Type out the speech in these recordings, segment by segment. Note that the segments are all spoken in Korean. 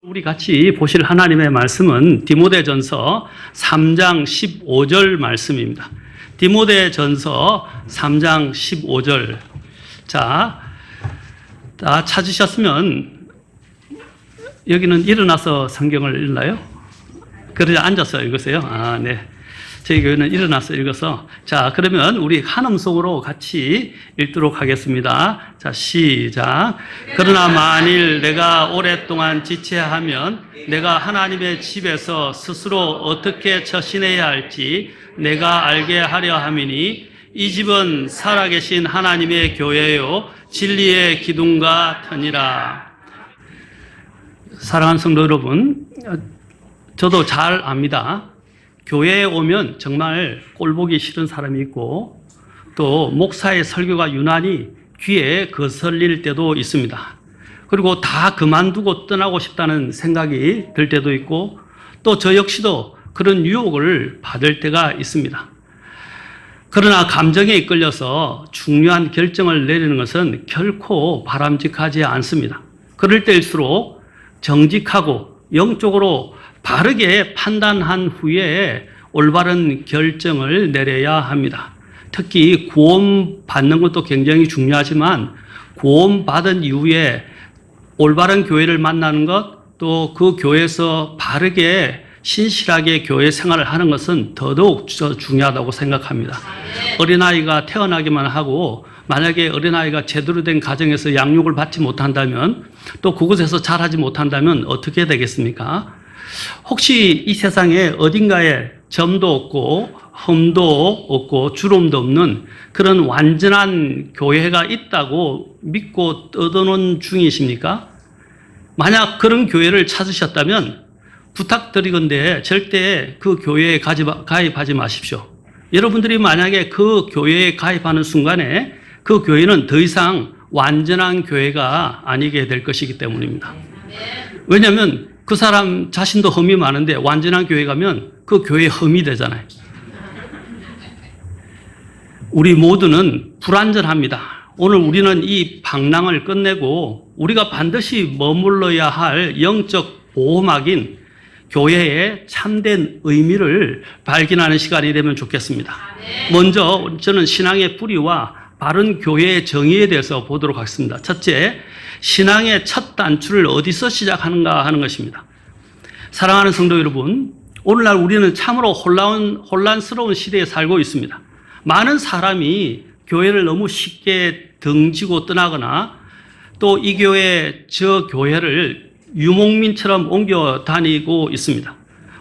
우리 같이 보실 하나님의 말씀은 디모데전서 3장 15절 말씀입니다. 디모데전서 3장 15절. 자, 다 찾으셨으면 여기는 일어나서 성경을 읽나요? 그러지 앉아서 읽으세요. 아, 네. 저희 교회는 일어나서 읽어서. 자, 그러면 우리 한음성으로 같이 읽도록 하겠습니다. 자, 시작. 그러나 만일 내가 오랫동안 지체하면 내가 하나님의 집에서 스스로 어떻게 처신해야 할지 내가 알게 하려 함이니 이 집은 살아계신 하나님의 교회요 진리의 기둥과 터니라. 사랑하는 성도 여러분, 저도 잘 압니다. 교회에 오면 정말 꼴보기 싫은 사람이 있고 또 목사의 설교가 유난히 귀에 거슬릴 때도 있습니다. 그리고 다 그만두고 떠나고 싶다는 생각이 들 때도 있고 또 저 역시도 그런 유혹을 받을 때가 있습니다. 그러나 감정에 이끌려서 중요한 결정을 내리는 것은 결코 바람직하지 않습니다. 그럴 때일수록 정직하고 영적으로 바르게 판단한 후에 올바른 결정을 내려야 합니다. 특히 구원받는 것도 굉장히 중요하지만 구원받은 이후에 올바른 교회를 만나는 것, 또 그 교회에서 바르게 신실하게 교회 생활을 하는 것은 더더욱 중요하다고 생각합니다. 어린아이가 태어나기만 하고 만약에 어린아이가 제대로 된 가정에서 양육을 받지 못한다면 또 그곳에서 자라지 못한다면 어떻게 되겠습니까? 혹시 이 세상에 어딘가에 점도 없고 흠도 없고 주름도 없는 그런 완전한 교회가 있다고 믿고 떠드는 중이십니까? 만약 그런 교회를 찾으셨다면 부탁드리건대 절대 그 교회에 가입하지 마십시오. 여러분들이 만약에 그 교회에 가입하는 순간에 그 교회는 더 이상 완전한 교회가 아니게 될 것이기 때문입니다. 왜냐하면 그 사람 자신도 흠이 많은데 완전한 교회 가면 그 교회에 흠이 되잖아요. 우리 모두는 불완전합니다. 오늘 우리는 이 방랑을 끝내고 우리가 반드시 머물러야 할 영적 보호막인 교회의 참된 의미를 발견하는 시간이 되면 좋겠습니다. 먼저 저는 신앙의 뿌리와 바른 교회의 정의에 대해서 보도록 하겠습니다. 첫째, 신앙의 첫 단추를 어디서 시작하는가 하는 것입니다. 사랑하는 성도 여러분, 오늘날 우리는 참으로 혼란스러운 시대에 살고 있습니다. 많은 사람이 교회를 너무 쉽게 등지고 떠나거나 또 이 교회 저 교회를 유목민처럼 옮겨 다니고 있습니다.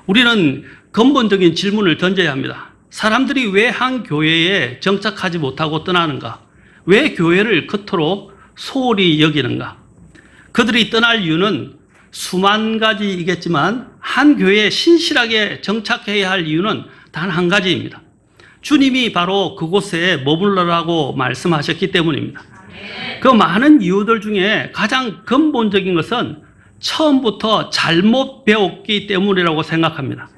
우리는 근본적인 질문을 던져야 합니다. 사람들이 왜 한 교회에 정착하지 못하고 떠나는가? 왜 교회를 그토록 소홀히 여기는가? 그들이 떠날 이유는 수만 가지이겠지만 한 교회에 신실하게 정착해야 할 이유는 단 한 가지입니다. 주님이 바로 그곳에 머물러라고 말씀하셨기 때문입니다. 그 많은 이유들 중에 가장 근본적인 것은 처음부터 잘못 배웠기 때문이라고 생각합니다.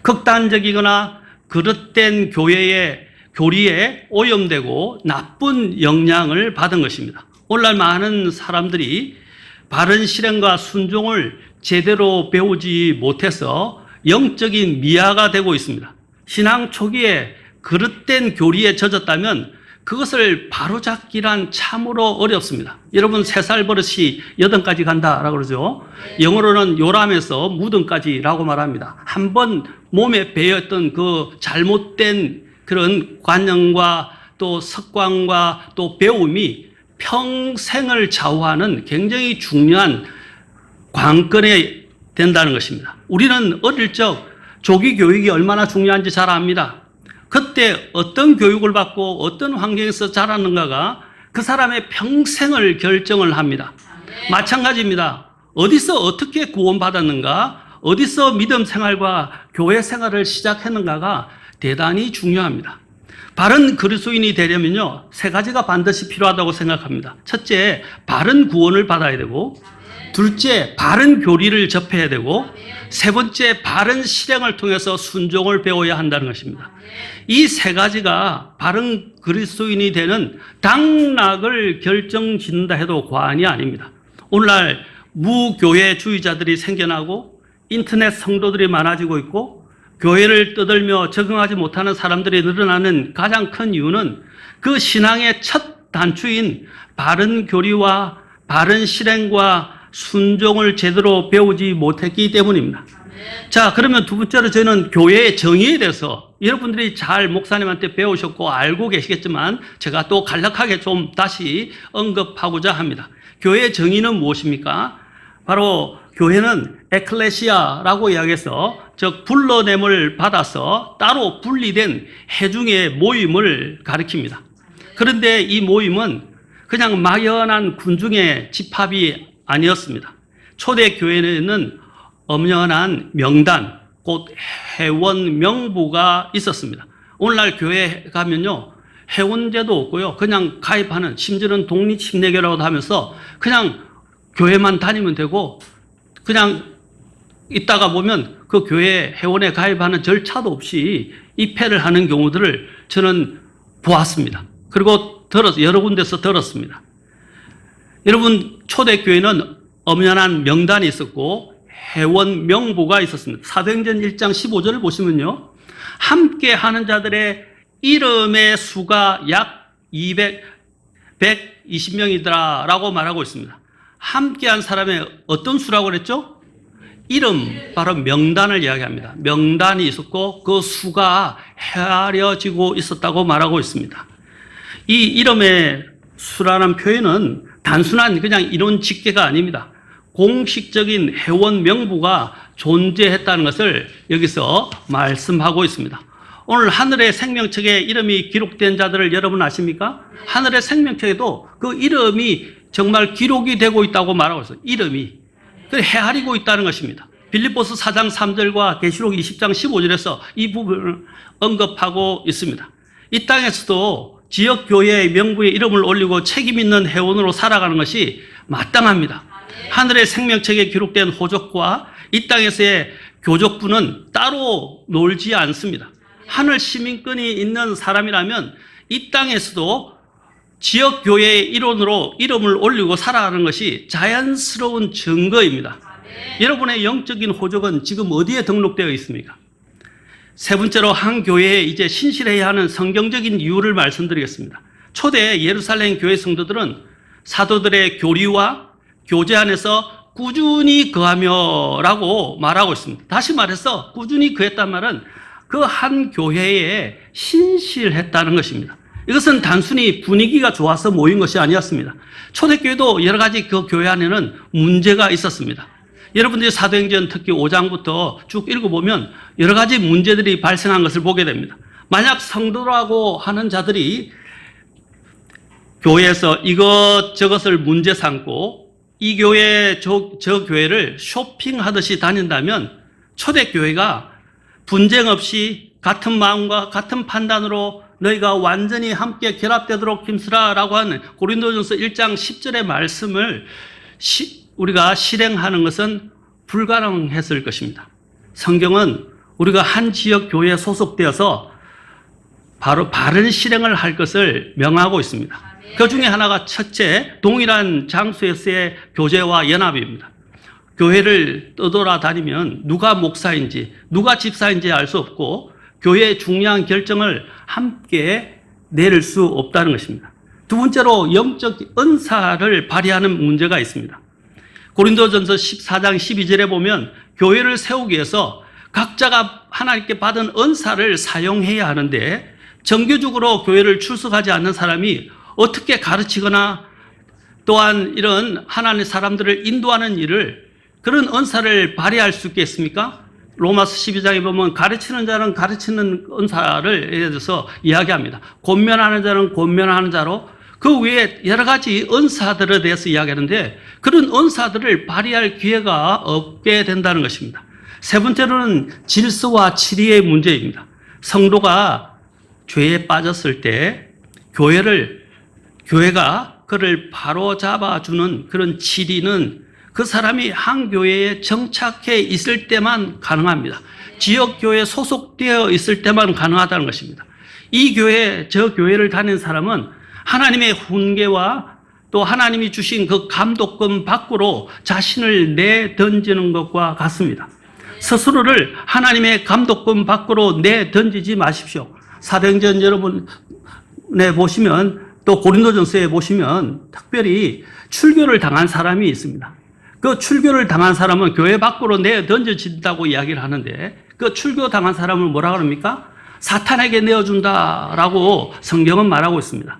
극단적이거나 그릇된 교리에 오염되고 나쁜 영향을 받은 것입니다. 오늘날 많은 사람들이 바른 실행과 순종을 제대로 배우지 못해서 영적인 미아가 되고 있습니다. 신앙 초기에 그릇된 교리에 젖었다면 그것을 바로잡기란 참으로 어렵습니다. 여러분 3살 버릇이 8까지 간다라고 그러죠. 영어로는 요람에서 무덤까지라고 말합니다. 한번 몸에 배었던 그 잘못된 그런 관념과 또 습관과 또 배움이 평생을 좌우하는 굉장히 중요한 관건이 된다는 것입니다. 우리는 어릴 적 조기 교육이 얼마나 중요한지 잘 압니다. 그때 어떤 교육을 받고 어떤 환경에서 자랐는가가 그 사람의 평생을 결정을 합니다. 마찬가지입니다. 어디서 어떻게 구원받았는가, 어디서 믿음 생활과 교회 생활을 시작했는가가 대단히 중요합니다. 바른 그리스도인이 되려면요, 3가지가 반드시 필요하다고 생각합니다. 첫째, 바른 구원을 받아야 되고, 둘째, 바른 교리를 접해야 되고, 세 번째, 바른 실행을 통해서 순종을 배워야 한다는 것입니다. 이 3가지가 바른 그리스도인이 되는 당락을 결정짓는다 해도 과언이 아닙니다. 오늘날 무교회주의자들이 생겨나고 인터넷 성도들이 많아지고 있고 교회를 떠들며 적응하지 못하는 사람들이 늘어나는 가장 큰 이유는 그 신앙의 첫 단추인 바른 교리와 바른 실행과 순종을 제대로 배우지 못했기 때문입니다. 자, 그러면 두 번째로 저는 교회의 정의에 대해서 여러분들이 잘 목사님한테 배우셨고 알고 계시겠지만 제가 또 간략하게 좀 다시 언급하고자 합니다. 교회의 정의는 무엇입니까? 바로 교회는 에클레시아라고 이야기해서 즉 불러냄을 받아서 따로 분리된 회중의 모임을 가리킵니다. 그런데 이 모임은 그냥 막연한 군중의 집합이 아니었습니다. 초대 교회에는 엄연한 명단, 곧 회원 명부가 있었습니다. 오늘날 교회 가면요, 회원제도 없고요, 그냥 가입하는, 심지어는 독립심리교라고도 하면서 그냥 교회만 다니면 되고, 그냥 있다가 보면 그 교회 회원에 가입하는 절차도 없이 입회를 하는 경우들을 저는 보았습니다. 그리고 여러 군데서 들었습니다. 여러분, 초대교회는 엄연한 명단이 있었고 회원 명부가 있었습니다. 사도행전 1장 15절을 보시면요, 함께 하는 자들의 이름의 수가 약 120명이더라 라고 말하고 있습니다. 함께한 사람의 어떤 수라고 그랬죠? 이름, 바로 명단을 이야기합니다. 명단이 있었고 그 수가 헤아려지고 있었다고 말하고 있습니다. 이 이름의 수라는 표현은 단순한 그냥 이론 집계가 아닙니다. 공식적인 회원 명부가 존재했다는 것을 여기서 말씀하고 있습니다. 오늘 하늘의 생명책에 이름이 기록된 자들을 여러분 아십니까? 하늘의 생명책에도 그 이름이 정말 기록이 되고 있다고 말하고 있어요. 이름이. 헤아리고 있다는 것입니다. 빌립보서 4장 3절과 계시록 20장 15절에서 이 부분을 언급하고 있습니다. 이 땅에서도 지역교회의 명부에 이름을 올리고 책임 있는 회원으로 살아가는 것이 마땅합니다. 하늘의 생명책에 기록된 호족과 이 땅에서의 교족부는 따로 놀지 않습니다. 하늘 시민권이 있는 사람이라면 이 땅에서도 지역교회의 일원으로 이름을 올리고 살아가는 것이 자연스러운 증거입니다. 여러분의 영적인 호족은 지금 어디에 등록되어 있습니까? 세 번째로 한 교회에 이제 신실해야 하는 성경적인 이유를 말씀드리겠습니다. 초대 예루살렘 교회 성도들은 사도들의 교리와 교제 안에서 꾸준히 거하며 라고 말하고 있습니다. 다시 말해서 꾸준히 거했단 말은 그 한 교회에 신실했다는 것입니다. 이것은 단순히 분위기가 좋아서 모인 것이 아니었습니다. 초대교회도 여러 가지 그 교회 안에는 문제가 있었습니다. 여러분들이 사도행전 특히 5장부터 쭉 읽어보면 여러 가지 문제들이 발생한 것을 보게 됩니다. 만약 성도라고 하는 자들이 교회에서 이것저것을 문제 삼고 이 교회 저 교회를 쇼핑하듯이 다닌다면 초대교회가 분쟁 없이 같은 마음과 같은 판단으로 너희가 완전히 함께 결합되도록 힘쓰라 라고 하는 고린도전서 1장 10절의 말씀을 우리가 실행하는 것은 불가능했을 것입니다. 성경은 우리가 한 지역 교회에 소속되어서 바로 바른 실행을 할 것을 명하고 있습니다. 그 중에 하나가 첫째, 동일한 장소에서의 교제와 연합입니다. 교회를 떠돌아다니면 누가 목사인지 누가 집사인지 알 수 없고 교회의 중요한 결정을 함께 내릴 수 없다는 것입니다. 두 번째로 영적 은사를 발휘하는 문제가 있습니다. 고린도전서 14장 12절에 보면 교회를 세우기 위해서 각자가 하나님께 받은 은사를 사용해야 하는데 정규적으로 교회를 출석하지 않는 사람이 어떻게 가르치거나 또한 이런 하나님의 사람들을 인도하는 일을 그런 은사를 발휘할 수 있겠습니까? 로마서 12장에 보면 가르치는 자는 가르치는 은사를 예를 들어서 이야기합니다. 권면하는 자는 권면하는 자로 그 외에 여러 가지 은사들에 대해서 이야기하는데 그런 은사들을 발휘할 기회가 없게 된다는 것입니다. 세 번째로는 질서와 치리의 문제입니다. 성도가 죄에 빠졌을 때 교회가 그를 바로 잡아주는 그런 치리는 그 사람이 한 교회에 정착해 있을 때만 가능합니다. 지역교회에 소속되어 있을 때만 가능하다는 것입니다. 이 교회, 저 교회를 다니는 사람은 하나님의 훈계와 또 하나님이 주신 그 감독권 밖으로 자신을 내던지는 것과 같습니다. 스스로를 하나님의 감독권 밖으로 내던지지 마십시오. 사도행전 여러분에 보시면 또 고린도전서에 보시면 특별히 출교를 당한 사람이 있습니다. 그 출교를 당한 사람은 교회 밖으로 내던져진다고 이야기를 하는데 그 출교 당한 사람을 뭐라 그럽니까? 사탄에게 내어준다라고 성경은 말하고 있습니다.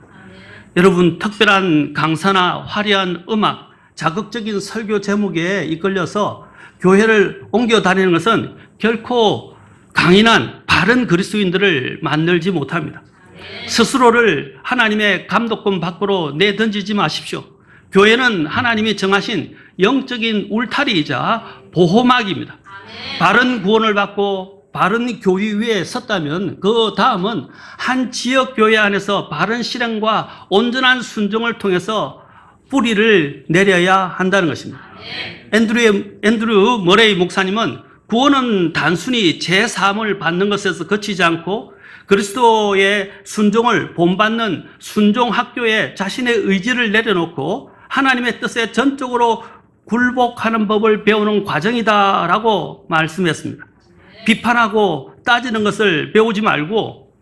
여러분, 특별한 강사나 화려한 음악, 자극적인 설교 제목에 이끌려서 교회를 옮겨 다니는 것은 결코 강인한 바른 그리스도인들을 만들지 못합니다. 스스로를 하나님의 감독권 밖으로 내던지지 마십시오. 교회는 하나님이 정하신 영적인 울타리이자 보호막입니다. 바른 구원을 받고 바른 교회 위에 섰다면 그 다음은 한 지역 교회 안에서 바른 실행과 온전한 순종을 통해서 뿌리를 내려야 한다는 것입니다. 앤드류 머레이 목사님은 구원은 단순히 제3을 받는 것에서 그치지 않고 그리스도의 순종을 본받는 순종학교에 자신의 의지를 내려놓고 하나님의 뜻에 전적으로 굴복하는 법을 배우는 과정이다라고 말씀했습니다. 비판하고 따지는 것을 배우지 말고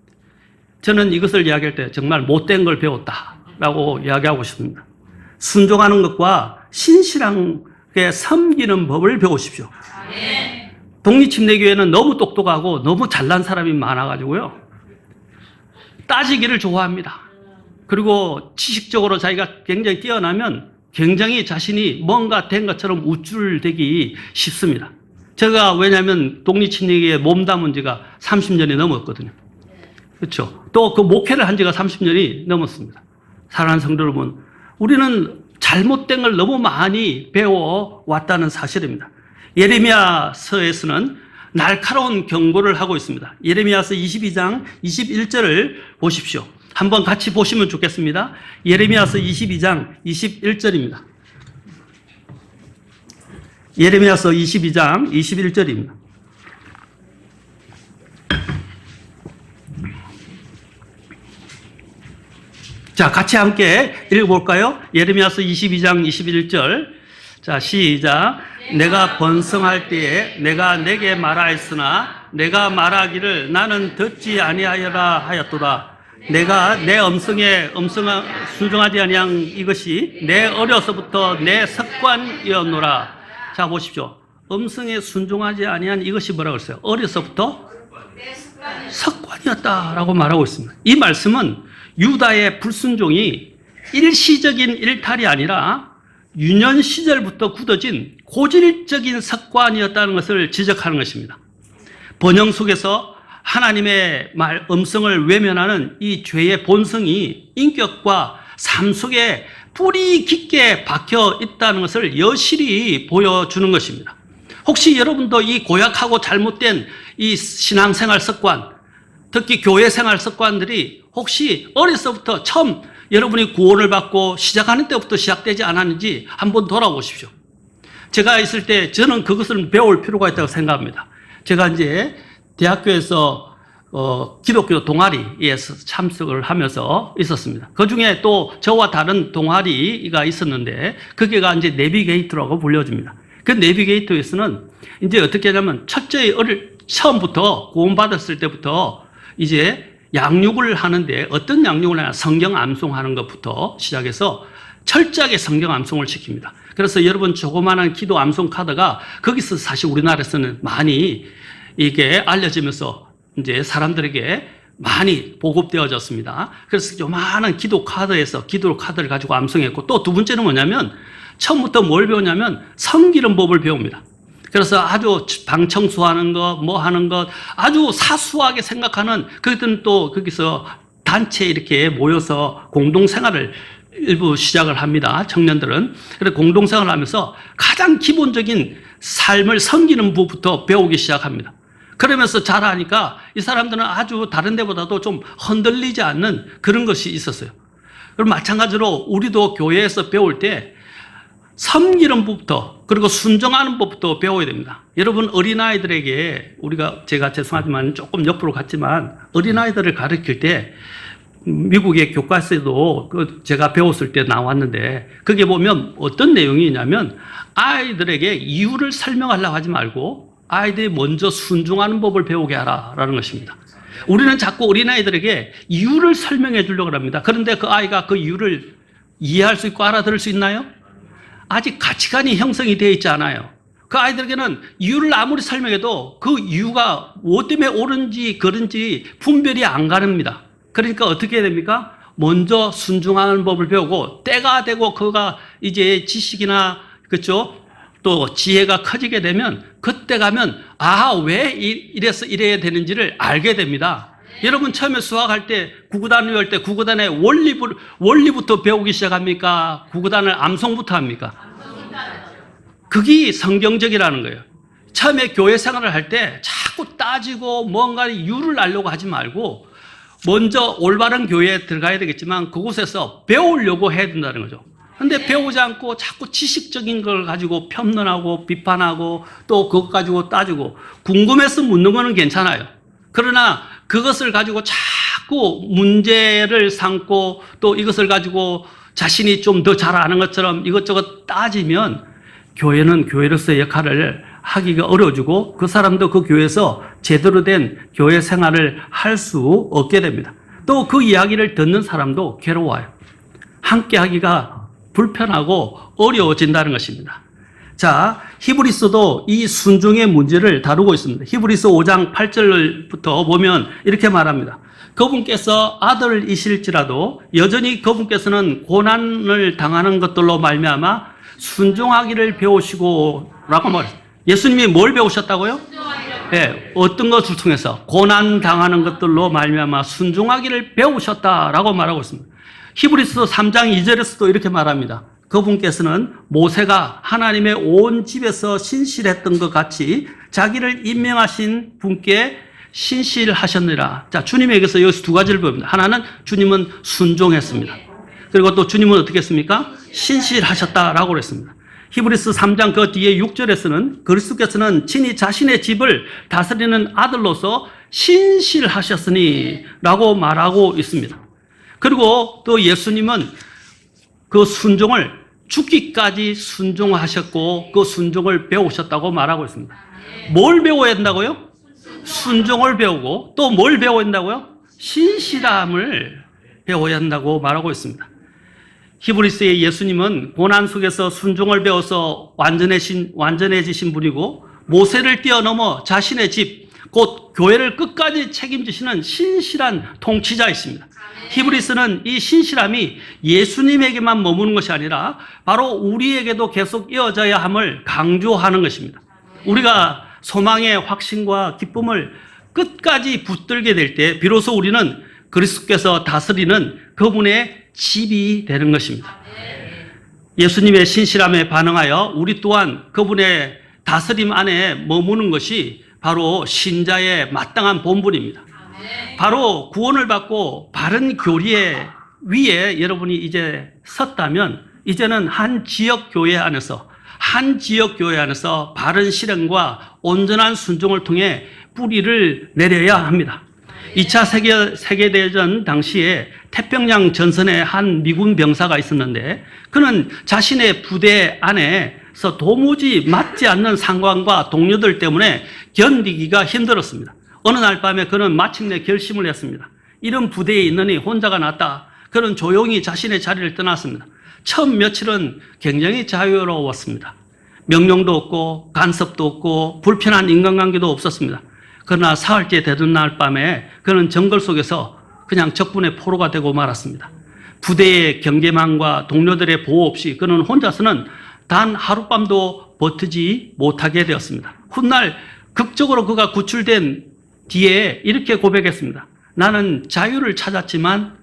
저는 이것을 이야기할 때 정말 못된 걸 배웠다라고 이야기하고 싶습니다. 순종하는 것과 신실하게 섬기는 법을 배우십시오. 독립침례교회는 너무 똑똑하고 너무 잘난 사람이 많아가지고요. 따지기를 좋아합니다. 그리고 지식적으로 자기가 굉장히 뛰어나면 굉장히 자신이 뭔가 된 것처럼 우쭐대기 쉽습니다. 제가 왜냐하면 독립침례교회에 몸담은 지가 30년이 넘었거든요. 그렇죠. 또 그 목회를 한 지가 30년이 넘었습니다. 사랑하는 성도 여러분, 우리는 잘못된 걸 너무 많이 배워왔다는 사실입니다. 예레미야서에서는 날카로운 경고를 하고 있습니다. 예레미야서 22장 21절을 보십시오. 한번 같이 보시면 좋겠습니다. 예레미야서 22장 21절입니다. 예레미야서 22장 21절입니다. 자, 같이 함께 읽어볼까요? 예레미야서 22장 21절. 자, 시작. 내가 번성할 때에 내가 내게 말하였으나 내가 말하기를 나는 듣지 아니하여라 하였도다. 내가 내 음성에 순종하지 아니한 이것이 내 어려서부터 내 습관이었노라. 자, 보십시오. 음성에 순종하지 아니한 이것이 뭐라고 했어요? 어려서부터 습관이었다라고 말하고 있습니다. 이 말씀은 유다의 불순종이 일시적인 일탈이 아니라 유년 시절부터 굳어진 고질적인 습관이었다는 것을 지적하는 것입니다. 번영 속에서 하나님의 말, 음성을 외면하는 이 죄의 본성이 인격과 삶 속에 뿌리 깊게 박혀 있다는 것을 여실히 보여주는 것입니다. 혹시 여러분도 이 고약하고 잘못된 이 신앙생활 습관, 특히 교회 생활 습관들이 혹시 어려서부터 처음 여러분이 구원을 받고 시작하는 때부터 시작되지 않았는지 한번 돌아보십시오. 제가 있을 때 저는 그것을 배울 필요가 있다고 생각합니다. 제가 이제 대학교에서 기독교 동아리에 참석을 하면서 있었습니다. 그 중에 또 저와 다른 동아리가 있었는데 그게가 이제 내비게이터라고 불려집니다. 그 내비게이터에서는 이제 어떻게 하냐면 첫째 처음부터 구원받았을 때부터 이제 양육을 하는데 어떤 양육을 하냐, 성경 암송하는 것부터 시작해서 철저하게 성경 암송을 시킵니다. 그래서 여러분 조그마한 기도 암송 카드가 거기서 사실 우리나라에서는 많이 이게 알려지면서 이제 사람들에게 많이 보급되어졌습니다. 그래서 요만한 기도 카드에서 기도 카드를 가지고 암송했고 또 두 번째는 뭐냐면 처음부터 뭘 배우냐면 섬기는 법을 배웁니다. 그래서 아주 방 청소하는 것, 뭐 하는 것, 아주 사소하게 생각하는, 그들은 또 거기서 단체 이렇게 모여서 공동생활을 일부 시작을 합니다. 청년들은. 그래서 공동생활을 하면서 가장 기본적인 삶을 섬기는 부부터 배우기 시작합니다. 그러면서 잘하니까 이 사람들은 아주 다른 데보다도 좀 흔들리지 않는 그런 것이 있었어요. 그럼 마찬가지로 우리도 교회에서 배울 때 섬기는 법부터 그리고 순종하는 법부터 배워야 됩니다. 여러분 어린아이들에게 제가 죄송하지만 조금 옆으로 갔지만 어린아이들을 가르칠 때 미국의 교과서에도 제가 배웠을 때 나왔는데 거기에 보면 어떤 내용이냐면 아이들에게 이유를 설명하려고 하지 말고 아이들이 먼저 순종하는 법을 배우게 하라라는 것입니다. 우리는 자꾸 어린아이들에게 이유를 설명해 주려고 합니다. 그런데 그 아이가 그 이유를 이해할 수 있고 알아들을 수 있나요? 아직 가치관이 형성이 되어 있지 않아요. 그 아이들에게는 이유를 아무리 설명해도 그 이유가 무엇 때문에 옳은지 그른지 분별이 안 가릅니다. 그러니까 어떻게 해야 됩니까? 먼저 순종하는 법을 배우고 때가 되고 그가 이제 지식이나 그렇죠? 또 지혜가 커지게 되면 그때 가면 왜 이래서 이래야 되는지를 알게 됩니다. 여러분 처음에 수학할 때 구구단을 외울 때 구구단의 원리부터 배우기 시작합니까? 구구단을 암송부터 합니까? 그게 성경적이라는 거예요. 처음에 교회 생활을 할 때 자꾸 따지고 뭔가 이유를 알려고 하지 말고 먼저 올바른 교회에 들어가야 되겠지만 그곳에서 배우려고 해야 된다는 거죠. 그런데 배우지 않고 자꾸 지식적인 걸 가지고 편론하고 비판하고 또 그것 가지고 따지고 궁금해서 묻는 거는 괜찮아요. 그러나 그것을 가지고 자꾸 문제를 삼고 또 이것을 가지고 자신이 좀 더 잘 아는 것처럼 이것저것 따지면 교회는 교회로서의 역할을 하기가 어려워지고 그 사람도 그 교회에서 제대로 된 교회 생활을 할 수 없게 됩니다. 또 그 이야기를 듣는 사람도 괴로워요. 함께 하기가 불편하고 어려워진다는 것입니다. 자, 히브리서도 이 순종의 문제를 다루고 있습니다. 히브리서 5장 8절부터 보면 이렇게 말합니다. 그분께서 아들이실지라도 여전히 그분께서는 고난을 당하는 것들로 말미암아 순종하기를 배우시고 라고 말했어요. 예수님이 뭘 배우셨다고요? 네, 어떤 것을 통해서 고난 당하는 것들로 말미암아 순종하기를 배우셨다라고 말하고 있습니다. 히브리서 3장 2절에서도 이렇게 말합니다. 그분께서는 모세가 하나님의 온 집에서 신실했던 것 같이 자기를 임명하신 분께 신실하셨느니라. 자, 주님에게서 여기서 두 가지를 보입니다. 하나는 주님은 순종했습니다. 그리고 또 주님은 어떻게 했습니까? 신실하셨다라고 그랬습니다. 히브리서 3장 그 뒤에 6절에서는 그리스도께서는 친히 자신의 집을 다스리는 아들로서 신실하셨으니 라고 말하고 있습니다. 그리고 또 예수님은 그 순종을 죽기까지 순종하셨고 그 순종을 배우셨다고 말하고 있습니다. 뭘 배워야 된다고요? 순종을 배우고 또 뭘 배워야 된다고요? 신실함을 배워야 한다고 말하고 있습니다. 히브리서의 예수님은 고난 속에서 순종을 배워서 완전해지신 분이고 모세를 뛰어넘어 자신의 집, 곧 교회를 끝까지 책임지시는 신실한 통치자이십니다. 히브리서는 이 신실함이 예수님에게만 머무는 것이 아니라 바로 우리에게도 계속 이어져야 함을 강조하는 것입니다. 우리가 소망의 확신과 기쁨을 끝까지 붙들게 될 때 비로소 우리는 그리스도께서 다스리는 그분의 집이 되는 것입니다. 예수님의 신실함에 반응하여 우리 또한 그분의 다스림 안에 머무는 것이 바로 신자의 마땅한 본분입니다. 바로 구원을 받고 바른 교리의 위에 여러분이 이제 섰다면 이제는 한 지역 교회 안에서 바른 실행과 온전한 순종을 통해 뿌리를 내려야 합니다. 2차 세계대전 당시에 태평양 전선에 한 미군 병사가 있었는데 그는 자신의 부대 안에서 도무지 맞지 않는 상관과 동료들 때문에 견디기가 힘들었습니다. 어느 날 밤에 그는 마침내 결심을 했습니다. 이런 부대에 있느니 혼자가 낫다. 그는 조용히 자신의 자리를 떠났습니다. 첫 며칠은 굉장히 자유로웠습니다. 명령도 없고 간섭도 없고 불편한 인간관계도 없었습니다. 그러나 사흘째 되던 날 밤에 그는 정글 속에서 그냥 적군의 포로가 되고 말았습니다. 부대의 경계망과 동료들의 보호 없이 그는 혼자서는 단 하룻밤도 버티지 못하게 되었습니다. 훗날 극적으로 그가 구출된 뒤에 이렇게 고백했습니다. 나는 자유를 찾았더났지만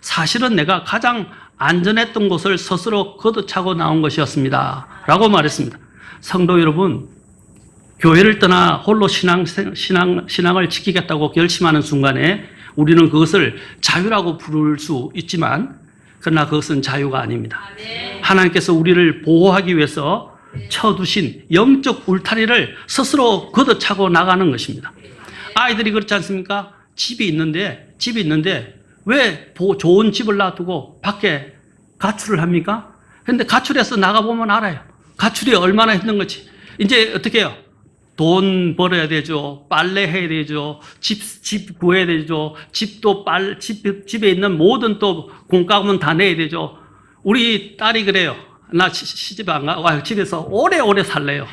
사실은 내가 가장 안전했던 곳을 스스로 걷어차고 나온 것이었습니다. 라고 말했습니다. 성도 여러분, 교회를 떠나 홀로 신앙을 지키겠다고 결심하는 순간에 우리는 그것을 자유라고 부를 수 있지만 그러나 그것은 자유가 아닙니다. 하나님께서 우리를 보호하기 위해서 쳐두신 영적 울타리를 스스로 걷어차고 나가는 것입니다. 아이들이 그렇지 않습니까? 집이 있는데 왜 좋은 집을 놔두고 밖에 가출을 합니까? 그런데 가출해서 나가보면 알아요. 가출이 얼마나 힘든 건지. 이제 어떻게 해요? 돈 벌어야 되죠. 빨래 해야 되죠. 집 구해야 되죠. 집에 있는 모든 또 공과금은 다 내야 되죠. 우리 딸이 그래요. 나 시집 안 가고 집에서 오래오래 살래요.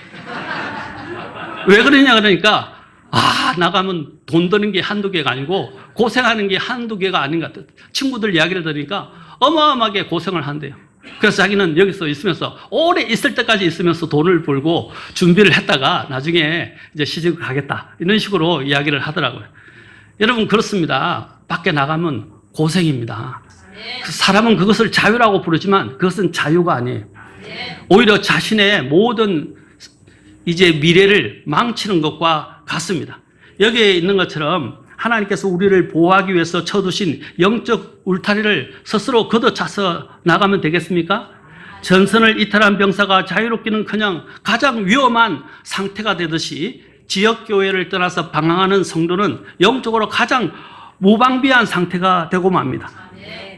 왜 그러냐 그러니까 나가면 돈 드는 게 한두 개가 아니고 고생하는 게 한두 개가 아닌 것 같아요. 친구들 이야기를 들으니까 어마어마하게 고생을 한대요. 그래서 자기는 여기서 있으면서 오래 있을 때까지 있으면서 돈을 벌고 준비를 했다가 나중에 이제 시집을 가겠다 이런 식으로 이야기를 하더라고요. 여러분 그렇습니다. 밖에 나가면 고생입니다. 사람은 그것을 자유라고 부르지만 그것은 자유가 아니에요. 오히려 자신의 모든 이제 미래를 망치는 것과 같습니다. 여기에 있는 것처럼 하나님께서 우리를 보호하기 위해서 쳐두신 영적 울타리를 스스로 걷어차서 나가면 되겠습니까? 전선을 이탈한 병사가 자유롭기는커녕 가장 위험한 상태가 되듯이 지역교회를 떠나서 방황하는 성도는 영적으로 가장 무방비한 상태가 되고 맙니다.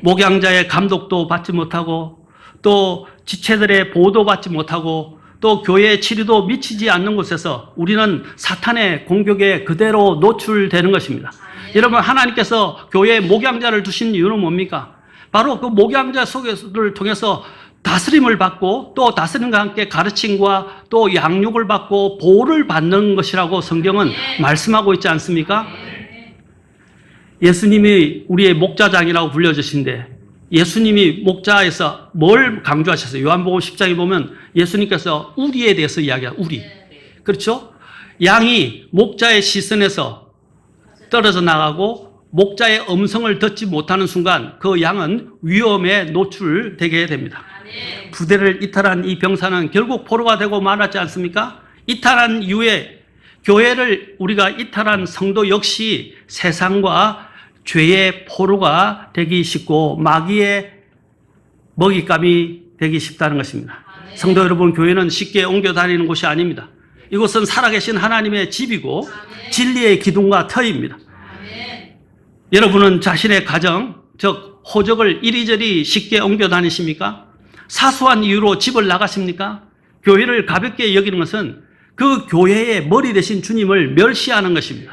목양자의 감독도 받지 못하고 또 지체들의 보호도 받지 못하고 또 교회의 치료도 미치지 않는 곳에서 우리는 사탄의 공격에 그대로 노출되는 것입니다. 여러분 하나님께서 교회에 목양자를 두신 이유는 뭡니까? 바로 그 목양자 속에를 통해서 다스림을 받고 또 다스림과 함께 가르침과 또 양육을 받고 보호를 받는 것이라고 성경은 말씀하고 있지 않습니까? 예수님이 우리의 목자장이라고 불려주신데 예수님이 목자에서 뭘 강조하셨어요? 요한복음 10장에 보면 예수님께서 우리에 대해서 이야기해요. 우리. 그렇죠? 양이 목자의 시선에서 떨어져 나가고 목자의 음성을 듣지 못하는 순간 그 양은 위험에 노출되게 됩니다. 부대를 이탈한 이 병사는 결국 포로가 되고 말았지 않습니까? 이탈한 이후에 교회를 우리가 이탈한 성도 역시 세상과 죄의 포로가 되기 쉽고 마귀의 먹잇감이 되기 쉽다는 것입니다. 성도 여러분, 교회는 쉽게 옮겨 다니는 곳이 아닙니다. 이곳은 살아계신 하나님의 집이고 진리의 기둥과 터입니다. 여러분은 자신의 가정, 즉 호적을 이리저리 쉽게 옮겨 다니십니까? 사소한 이유로 집을 나가십니까? 교회를 가볍게 여기는 것은 그 교회의 머리 대신 주님을 멸시하는 것입니다.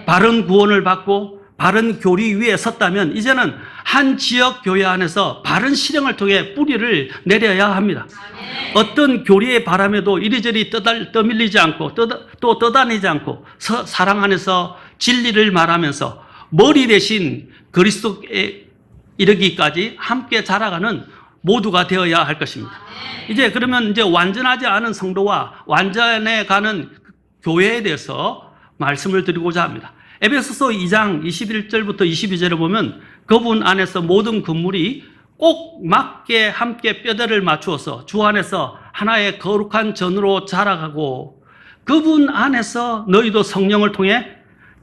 바른 구원을 받고 바른 교리 위에 섰다면 이제는 한 지역 교회 안에서 바른 실행을 통해 뿌리를 내려야 합니다. 어떤 교리의 바람에도 이리저리 떠밀리지 않고 또 떠다니지 않고 사랑 안에서 진리를 말하면서 머리 대신 그리스도에 이르기까지 함께 자라가는 모두가 되어야 할 것입니다. 이제 그러면 이제 완전하지 않은 성도와 완전해 가는 교회에 대해서 말씀을 드리고자 합니다. 에베소서 2장 21절부터 22절에 보면 그분 안에서 모든 건물이 꼭 맞게 함께 뼈대를 맞추어서 주 안에서 하나의 거룩한 전으로 자라가고 그분 안에서 너희도 성령을 통해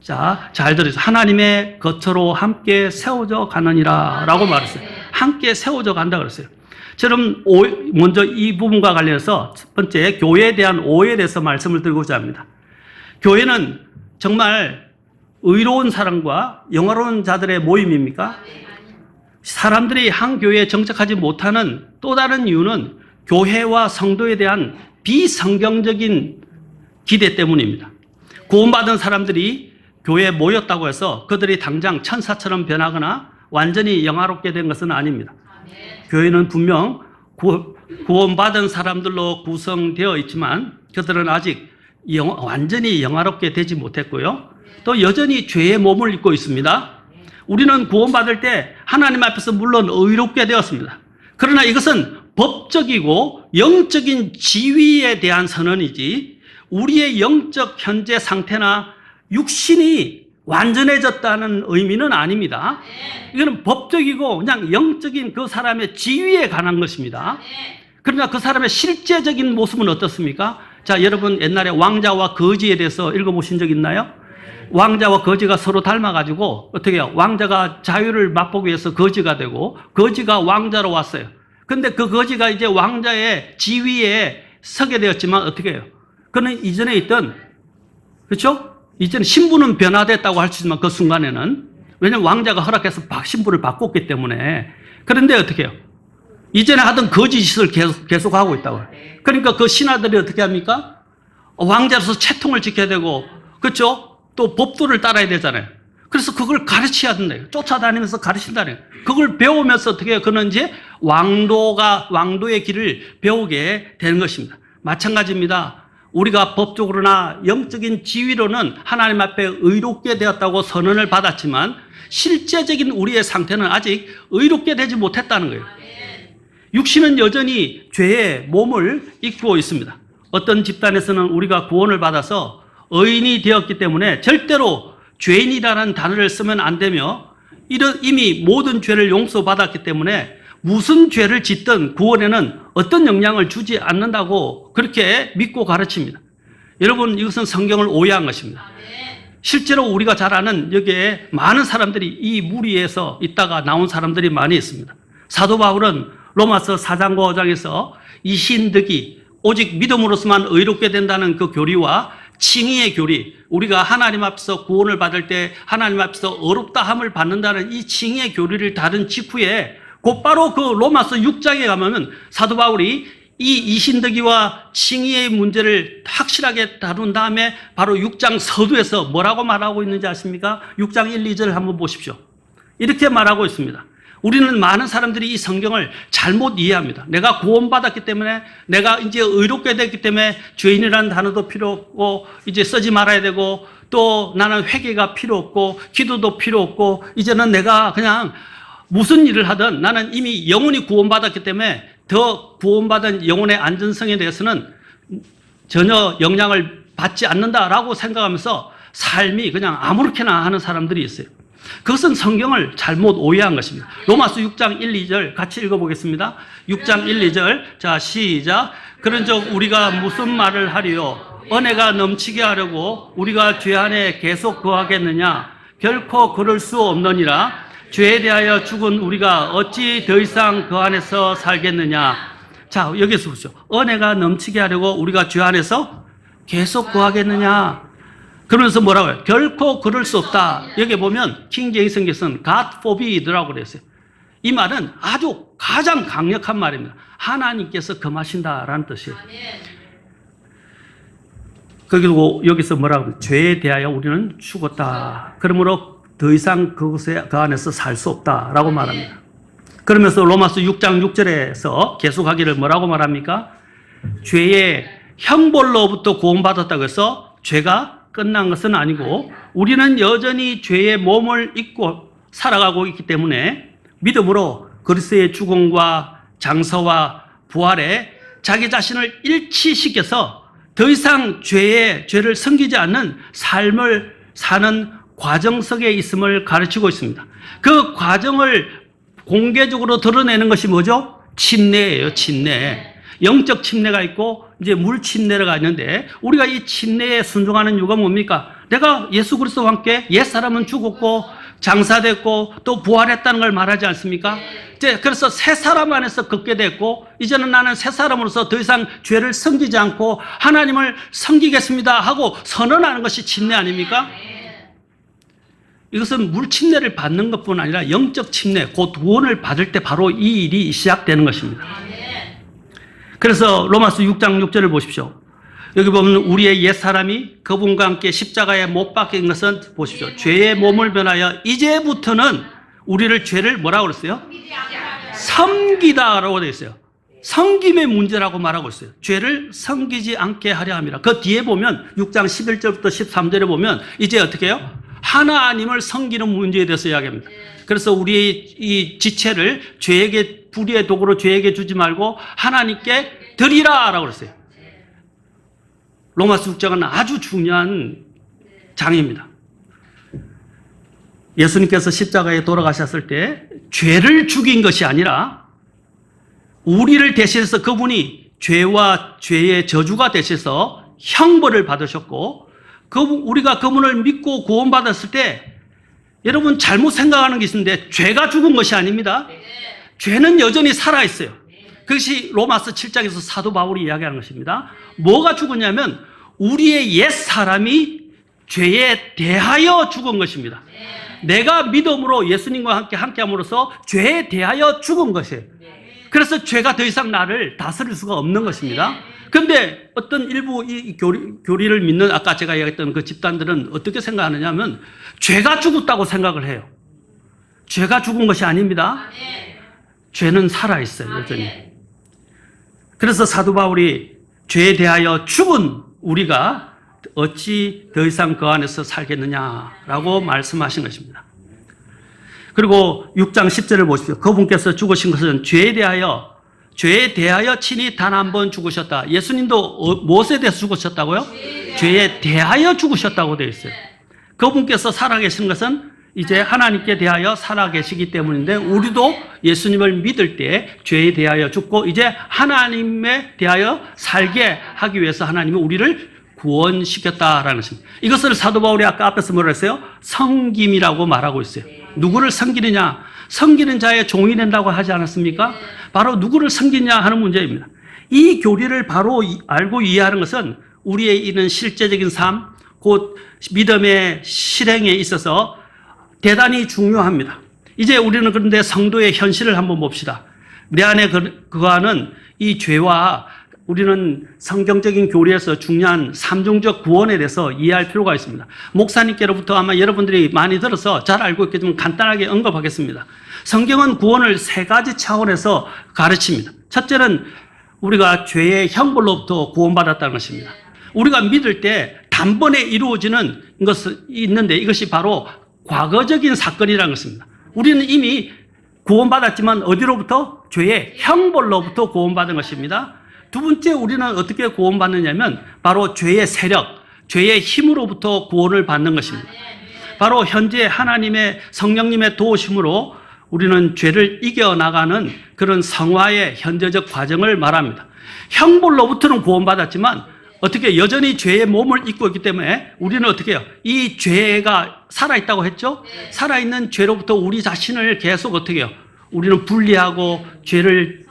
잘 들으세요. 하나님의 거처로 함께 세워져 가느니라 라고 말했어요. 함께 세워져 간다 그랬어요. 저는 먼저 이 부분과 관련해서 첫 번째 교회에 대한 오해에 대해서 말씀을 드리고자 합니다. 교회는 정말 의로운 사람과 영화로운 자들의 모임입니까? 사람들이 한 교회에 정착하지 못하는 또 다른 이유는 교회와 성도에 대한 비성경적인 기대 때문입니다. 구원받은 사람들이 교회에 모였다고 해서 그들이 당장 천사처럼 변하거나 완전히 영화롭게 된 것은 아닙니다. 교회는 분명 구원받은 사람들로 구성되어 있지만 그들은 아직 완전히 영화롭게 되지 못했고요. 또 여전히 죄의 몸을 입고 있습니다. 우리는 구원받을 때 하나님 앞에서 물론 의롭게 되었습니다. 그러나 이것은 법적이고 영적인 지위에 대한 선언이지 우리의 영적 현재 상태나 육신이 완전해졌다는 의미는 아닙니다. 이거는 법적이고 그냥 영적인 그 사람의 지위에 관한 것입니다. 그러나 그 사람의 실제적인 모습은 어떻습니까? 자, 여러분 옛날에 왕자와 거지에 대해서 읽어보신 적 있나요? 왕자와 거지가 서로 닮아가지고 어떻게 해요? 왕자가 자유를 맛보기 위해서 거지가 되고 거지가 왕자로 왔어요. 근데 그 거지가 이제 왕자의 지위에 서게 되었지만 어떻게 해요? 그는 이전에 있던, 그렇죠? 이제는 신분은 변화됐다고 할 수 있지만 그 순간에는 왜냐하면 왕자가 허락해서 신분을 바꿨기 때문에. 그런데 어떻게 해요? 이전에 하던 거짓을 계속하고 있다고요. 그러니까 그 신하들이 어떻게 합니까? 왕자로서 채통을 지켜야 되고, 그렇죠? 또 법도를 따라야 되잖아요. 그래서 그걸 가르쳐야 된다. 쫓아다니면서 가르친다는 거예요. 그걸 배우면서 어떻게 해요? 그는 이제 왕도의 길을 배우게 되는 것입니다. 마찬가지입니다. 우리가 법적으로나 영적인 지위로는 하나님 앞에 의롭게 되었다고 선언을 받았지만 실제적인 우리의 상태는 아직 의롭게 되지 못했다는 거예요. 육신은 여전히 죄의 몸을 입고 있습니다. 어떤 집단에서는 우리가 구원을 받아서 의인이 되었기 때문에 절대로 죄인이라는 단어를 쓰면 안 되며 이미 모든 죄를 용서받았기 때문에 무슨 죄를 짓든 구원에는 어떤 영향을 주지 않는다고 그렇게 믿고 가르칩니다. 여러분, 이것은 성경을 오해한 것입니다. 실제로 우리가 잘 아는 여기에 많은 사람들이 이 무리에서 있다가 나온 사람들이 많이 있습니다. 사도 바울은 로마서 4장과 5장에서 이신득이 오직 믿음으로서만 의롭게 된다는 그 교리와 칭의의 교리, 우리가 하나님 앞에서 구원을 받을 때 하나님 앞에서 어렵다함을 받는다는 이 칭의의 교리를 다룬 직후에 곧바로 그 로마서 6장에 가면은 사도 바울이 이 이신득이와 칭의의 문제를 확실하게 다룬 다음에 바로 6장 서두에서 뭐라고 말하고 있는지 아십니까? 6장 1, 2절 한번 보십시오. 이렇게 말하고 있습니다. 우리는 많은 사람들이 이 성경을 잘못 이해합니다. 내가 구원받았기 때문에, 내가 이제 의롭게 됐기 때문에 죄인이라는 단어도 필요 없고 이제 쓰지 말아야 되고, 또 나는 회개가 필요 없고 기도도 필요 없고 이제는 내가 그냥 무슨 일을 하든 나는 이미 영원히 구원받았기 때문에 더 구원받은 영혼의 안전성에 대해서는 전혀 영향을 받지 않는다라고 생각하면서 삶이 그냥 아무렇게나 하는 사람들이 있어요. 그것은 성경을 잘못 오해한 것입니다. 로마서 6장 1, 2절 같이 읽어보겠습니다. 6장 1, 2절. 자, 시작. 그런즉 우리가 무슨 말을 하리요? 은혜가 넘치게 하려고 우리가 죄 안에 계속 거하겠느냐? 결코 그럴 수 없느니라. 죄에 대하여 죽은 우리가 어찌 더 이상 그 안에서 살겠느냐? 자, 여기서 보시죠. 은혜가 넘치게 하려고 우리가 죄 안에서 계속 거하겠느냐? 그러면서 뭐라고 해요? 결코 그럴 수 없다. 여기 보면 킹제임스 성경에서는 God forbid라고 그랬어요. 이 말은 아주 가장 강력한 말입니다. 하나님께서 금하신다라는 뜻이에요. 그리고 여기서 뭐라고 해요? 죄에 대하여 우리는 죽었다. 그러므로 더 이상 그 안에서 살 수 없다라고 말합니다. 그러면서 로마서 6장 6절에서 계속하기를 뭐라고 말합니까? 죄의 형벌로부터 구원받았다고 해서 죄가 끝난 것은 아니고 우리는 여전히 죄의 몸을 입고 살아가고 있기 때문에 믿음으로 그리스도의 죽음과 장사와 부활에 자기 자신을 일치시켜서 더 이상 죄를 섬기지 않는 삶을 사는 과정 속에 있음을 가르치고 있습니다. 그 과정을 공개적으로 드러내는 것이 뭐죠? 침례예요, 침례. 영적 침례가 있고 이제 물 침례가 있는데 우리가 이 침례에 순종하는 이유가 뭡니까? 내가 예수 그리스도와 함께 옛사람은 죽었고 장사됐고 또 부활했다는 걸 말하지 않습니까? 이제 그래서 새 사람 안에서 걷게 됐고 이제는 나는 새 사람으로서 더 이상 죄를 섬기지 않고 하나님을 섬기겠습니다 하고 선언하는 것이 침례 아닙니까? 이것은 물 침례를 받는 것뿐 아니라 영적 침례, 곧 구원을 받을 때 바로 이 일이 시작되는 것입니다. 그래서 로마서 6장 6절을 보십시오. 여기 보면 우리의 옛사람이 그분과 함께 십자가에 못 박힌 것은 보십시오. 죄의 몸을 변하여 이제부터는 우리를 죄를 뭐라고 그랬어요? 섬기다라고 되어 있어요. 섬김의 문제라고 말하고 있어요. 죄를 섬기지 않게 하려 함이라. 그 뒤에 보면 6장 11절부터 13절에 보면 이제 어떻게 해요? 하나님을 섬기는 문제에 대해서 이야기합니다. 그래서 우리의 이 지체를 죄에게, 불의의 도구로 죄에게 주지 말고 하나님께 드리라라고 그랬어요. 로마서 6장은 아주 중요한 장입니다. 예수님께서 십자가에 돌아가셨을 때 죄를 죽인 것이 아니라 우리를 대신해서 그분이 죄와 죄의 저주가 되셔서 형벌을 받으셨고 우리가 그분을 믿고 구원받았을 때 여러분 잘못 생각하는 게 있는데 죄가 죽은 것이 아닙니다. 죄는 여전히 살아있어요. 그것이 로마서 7장에서 사도 바울이 이야기하는 것입니다. 뭐가 죽었냐면 우리의 옛 사람이 죄에 대하여 죽은 것입니다. 내가 믿음으로 예수님과 함께 함으로써 죄에 대하여 죽은 것이에요. 그래서 죄가 더 이상 나를 다스릴 수가 없는 것입니다. 그런데 어떤 일부 이 교리를 믿는 아까 제가 이야기했던 그 집단들은 어떻게 생각하느냐 하면 죄가 죽었다고 생각을 해요. 죄가 죽은 것이 아닙니다. 죄는 살아있어요, 여전히. 그래서 사도 바울이 죄에 대하여 죽은 우리가 어찌 더 이상 그 안에서 살겠느냐라고 말씀하신 것입니다. 그리고 6장 10절을 보십시오. 그분께서 죽으신 것은 죄에 대하여 친히 단 한 번 죽으셨다. 예수님도 무엇에 대해서 죽으셨다고요? 죄에 대하여 죽으셨다고 되어 있어요. 그분께서 살아계신 것은 이제 하나님께 대하여 살아계시기 때문인데 우리도 예수님을 믿을 때 죄에 대하여 죽고 이제 하나님에 대하여 살게 하기 위해서 하나님이 우리를 구원시켰다라는 것입니다. 이것을 사도 바울이 아까 앞에서 뭐라 했어요? 섬김이라고 말하고 있어요. 누구를 섬기느냐? 섬기는 자의 종이 된다고 하지 않았습니까? 바로 누구를 섬기냐 하는 문제입니다. 이 교리를 바로 알고 이해하는 것은 우리의 있는 실제적인 삶, 곧 믿음의 실행에 있어서 대단히 중요합니다. 이제 우리는 그런데 성도의 현실을 한번 봅시다. 내 안에 거하는 이 죄와 우리는 성경적인 교리에서 중요한 삼중적 구원에 대해서 이해할 필요가 있습니다. 목사님께로부터 아마 여러분들이 많이 들어서 잘 알고 있겠지만 간단하게 언급하겠습니다. 성경은 구원을 세 가지 차원에서 가르칩니다. 첫째는 우리가 죄의 형벌로부터 구원받았다는 것입니다. 우리가 믿을 때 단번에 이루어지는 것이 있는데 이것이 바로 과거적인 사건이라는 것입니다. 우리는 이미 구원받았지만 어디로부터? 죄의 형벌로부터 구원받은 것입니다. 두 번째 우리는 어떻게 구원받느냐면 바로 죄의 세력, 죄의 힘으로부터 구원을 받는 것입니다. 바로 현재 하나님의 성령님의 도우심으로 우리는 죄를 이겨나가는 그런 성화의 현재적 과정을 말합니다. 형벌로부터는 구원받았지만 어떻게 여전히 죄의 몸을 입고 있기 때문에 우리는 어떻게 해요? 이 죄가 살아있다고 했죠? 살아있는 죄로부터 우리 자신을 계속 어떻게 해요? 우리는 분리하고 죄를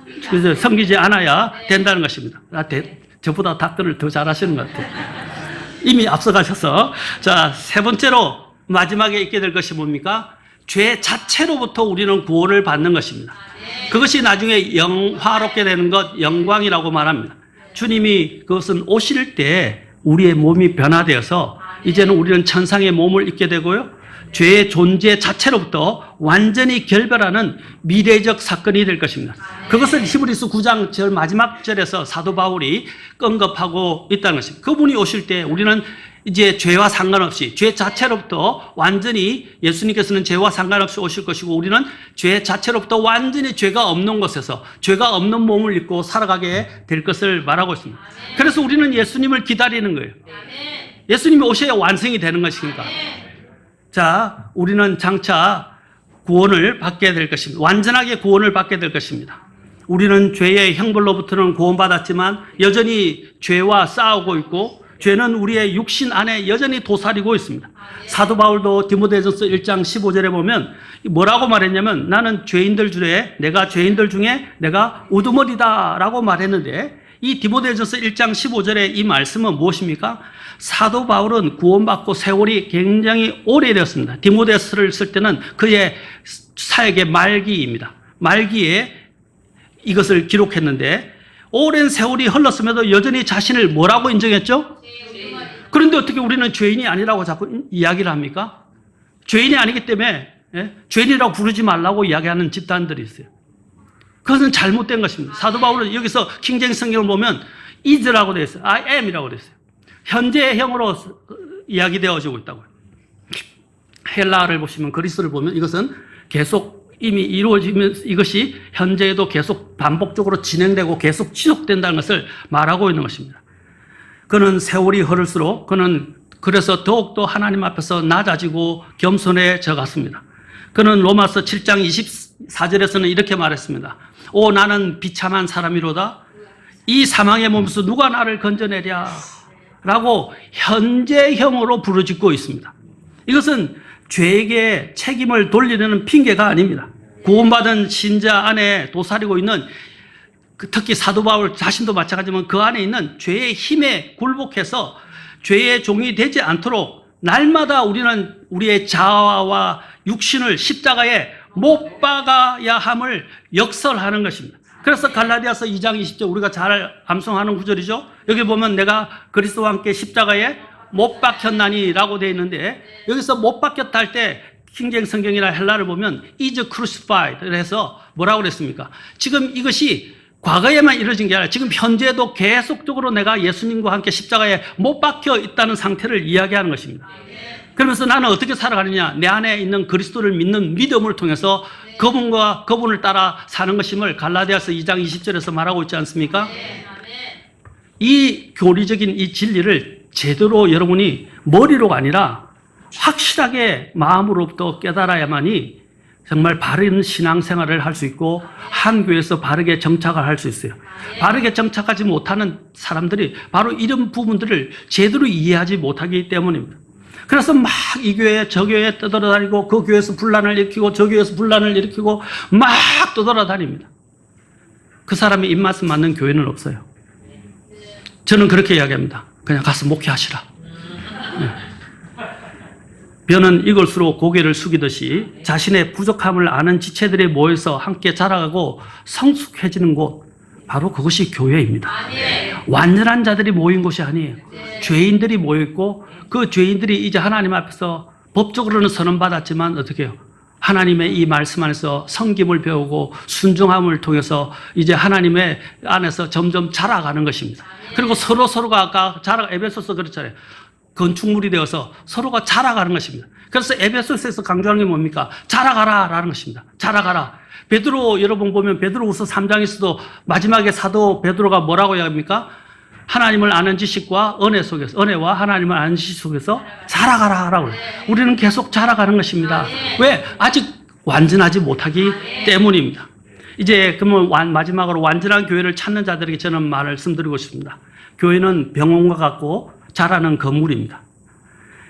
섬기지 않아야 된다는 것입니다. 저보다 답변을 더 잘하시는 것 같아요. 이미 앞서가셔서. 자, 세 번째로 마지막에 있게 될 것이 뭡니까? 죄 자체로부터 우리는 구원을 받는 것입니다. 그것이 나중에 영화롭게 되는 것, 영광이라고 말합니다. 주님이 그것은 오실 때 우리의 몸이 변화되어서 이제는 우리는 천상의 몸을 입게 되고요. 죄의 존재 자체로부터 완전히 결별하는 미래적 사건이 될 것입니다. 그것을 히브리서 9장 절 마지막 절에서 사도 바울이 언급하고 있다는 것입니다. 그분이 오실 때 우리는 이제 죄와 상관없이 죄 자체로부터 완전히 예수님께서는 죄와 상관없이 오실 것이고 우리는 죄 자체로부터 완전히 죄가 없는 곳에서 죄가 없는 몸을 입고 살아가게 될 것을 말하고 있습니다. 그래서 우리는 예수님을 기다리는 거예요. 예수님이 오셔야 완성이 되는 것이니까. 자, 우리는 장차 구원을 받게 될 것입니다. 완전하게 구원을 받게 될 것입니다. 우리는 죄의 형벌로부터는 구원받았지만 여전히 죄와 싸우고 있고 죄는 우리의 육신 안에 여전히 도사리고 있습니다. 사도 바울도 디모데전서 1장 15절에 보면 뭐라고 말했냐면 나는 죄인들 중에 내가 우두머리다라고 말했는데 이 디모데전서 1장 15절의 이 말씀은 무엇입니까? 사도 바울은 구원받고 세월이 굉장히 오래되었습니다. 디모데서를 쓸 때는 그의 사역의 말기입니다. 말기에 이것을 기록했는데 오랜 세월이 흘렀음에도 여전히 자신을 뭐라고 인정했죠? 그런데 어떻게 우리는 죄인이 아니라고 자꾸 이야기를 합니까? 죄인이 아니기 때문에 죄인이라고 부르지 말라고 이야기하는 집단들이 있어요. 그것은 잘못된 것입니다. 사도 바울은 여기서 킹제임스 성경을 보면 is라고 되어 있어요. I am이라고 되어 있어요. 현재형으로 이야기되어지고 있다고요. 헬라를 보시면 그리스를 보면 이것은 계속 이미 이루어지면서 이것이 현재에도 계속 반복적으로 진행되고 계속 지속된다는 것을 말하고 있는 것입니다. 그는 세월이 흐를수록 그는 그래서 더욱더 하나님 앞에서 낮아지고 겸손해져 갔습니다. 그는 로마서 7장 24절에서는 이렇게 말했습니다. 오 나는 비참한 사람이로다. 이 사망의 몸에서 누가 나를 건져내랴 라고 현재형으로 부르짖고 있습니다. 이것은 죄에게 책임을 돌리려는 핑계가 아닙니다. 구원받은 신자 안에 도사리고 있는 특히 사도 바울 자신도 마찬가지지만 그 안에 있는 죄의 힘에 굴복해서 죄의 종이 되지 않도록 날마다 우리는 우리의 자아와 육신을 십자가에 못 박아야 함을 역설하는 것입니다. 그래서 갈라디아서 2장 20절 우리가 잘 암송하는 구절이죠. 여기 보면 내가 그리스도와 함께 십자가에 못 박혔나니 라고 되어 있는데, 여기서 못 박혔다 할 때 킹제임 성경이나 헬라를 보면 is crucified 해서 뭐라고 그랬습니까? 지금 이것이 과거에만 이루어진 게 아니라 지금 현재도 계속적으로 내가 예수님과 함께 십자가에 못 박혀 있다는 상태를 이야기하는 것입니다. 그러면서 나는 어떻게 살아가느냐? 내 안에 있는 그리스도를 믿는 믿음을 통해서 그분을 따라 사는 것임을 갈라디아서 2장 20절에서 말하고 있지 않습니까? 이 교리적인 이 진리를 제대로 여러분이 머리로가 아니라 확실하게 마음으로부터 깨달아야만이 정말 바른 신앙생활을 할 수 있고 한 교회에서 바르게 정착을 할 수 있어요. 바르게 정착하지 못하는 사람들이 바로 이런 부분들을 제대로 이해하지 못하기 때문입니다. 그래서 막 이 교회 저 교회에 떠돌아다니고 그 교회에서 분란을 일으키고 저 교회에서 분란을 일으키고 막 떠돌아다닙니다. 그 사람의 입맛에 맞는 교회는 없어요. 저는 그렇게 이야기합니다. 그냥 가서 목회하시라. 벼는 익을수록 고개를 숙이듯이 자신의 부족함을 아는 지체들이 모여서 함께 자라가고 성숙해지는 곳, 바로 그것이 교회입니다. 완전한 자들이 모인 곳이 아니에요. 죄인들이 모여있고 그 죄인들이 이제 하나님 앞에서 법적으로는 선언받았지만 어떻게 해요? 하나님의 이 말씀 안에서 섬김을 배우고 순종함을 통해서 이제 하나님의 안에서 점점 자라가는 것입니다. 그리고 서로가 아까 에베소서 그렇잖아요. 건축물이 되어서 서로가 자라가는 것입니다. 그래서 에베소서에서 강조하는 게 뭡니까? 자라가라라는 것입니다. 자라가라. 베드로 여러분 보면 베드로후서 3장에서도 마지막에 사도 베드로가 뭐라고 이야기합니까? 하나님을 아는 지식과 은혜 속에서, 은혜와 하나님을 아는 지식 속에서 자라가라라고 해요. 우리는 계속 자라가는 것입니다. 왜? 아직 완전하지 못하기 때문입니다. 이제 그러면 마지막으로 완전한 교회를 찾는 자들에게 저는 말씀드리고 싶습니다. 교회는 병원과 같고 자라는 건물입니다.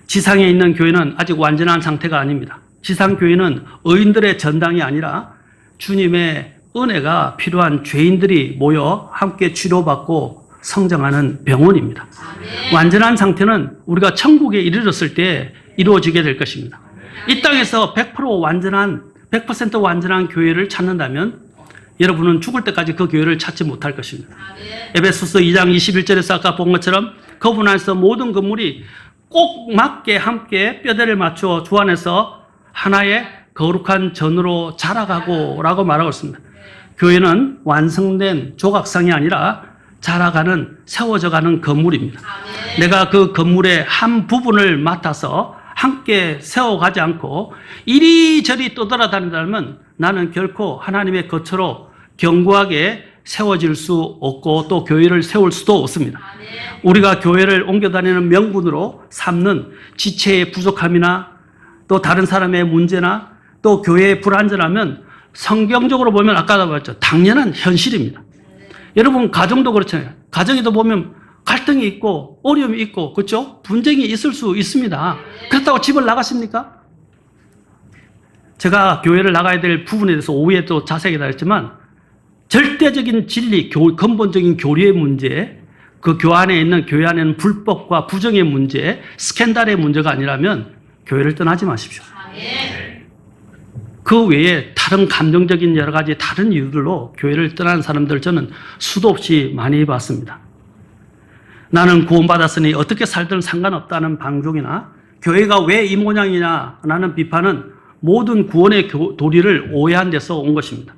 지상에 있는 교회는 아직 완전한 상태가 아닙니다. 지상 교회는 의인들의 전당이 아니라 주님의 은혜가 필요한 죄인들이 모여 함께 치료받고 성장하는 병원입니다. 완전한 상태는 우리가 천국에 이르렀을 때 이루어지게 될 것입니다. 이 땅에서 100% 완전한 교회를 찾는다면 여러분은 죽을 때까지 그 교회를 찾지 못할 것입니다. 에베소서 2장 21절에서 아까 본 것처럼 그분 안에서 모든 건물이 꼭 맞게 함께 뼈대를 맞추어 주 안에서 하나의 거룩한 전으로 자라가고 라고 말하고 있습니다. 교회는 완성된 조각상이 아니라 자라가는 세워져가는 건물입니다. 내가 그 건물의 한 부분을 맡아서 함께 세워가지 않고 이리저리 떠돌아다닌다면 나는 결코 하나님의 것으로 견고하게 세워질 수 없고 또 교회를 세울 수도 없습니다. 우리가 교회를 옮겨다니는 명분으로 삼는 지체의 부족함이나 또 다른 사람의 문제나 또 교회의 불완전하면 성경적으로 보면 아까도 봤죠. 당연한 현실입니다. 여러분 가정도 그렇잖아요. 가정에도 보면 갈등이 있고 어려움이 있고 그렇죠? 분쟁이 있을 수 있습니다. 그렇다고 집을 나갔습니까? 제가 교회를 나가야 될 부분에 대해서 오후에 또 자세하게 다뤘지만 절대적인 진리, 근본적인 교리의 문제, 그 교회 안에 있는 불법과 부정의 문제, 스캔들의 문제가 아니라면 교회를 떠나지 마십시오. 그 외에 다른 감정적인 여러 가지 다른 이유들로 교회를 떠나는 사람들 저는 수도 없이 많이 봤습니다. 나는 구원받았으니 어떻게 살든 상관없다는 방종이나 교회가 왜 이 모양이냐라는 비판은 모든 구원의 도리를 오해한 데서 온 것입니다.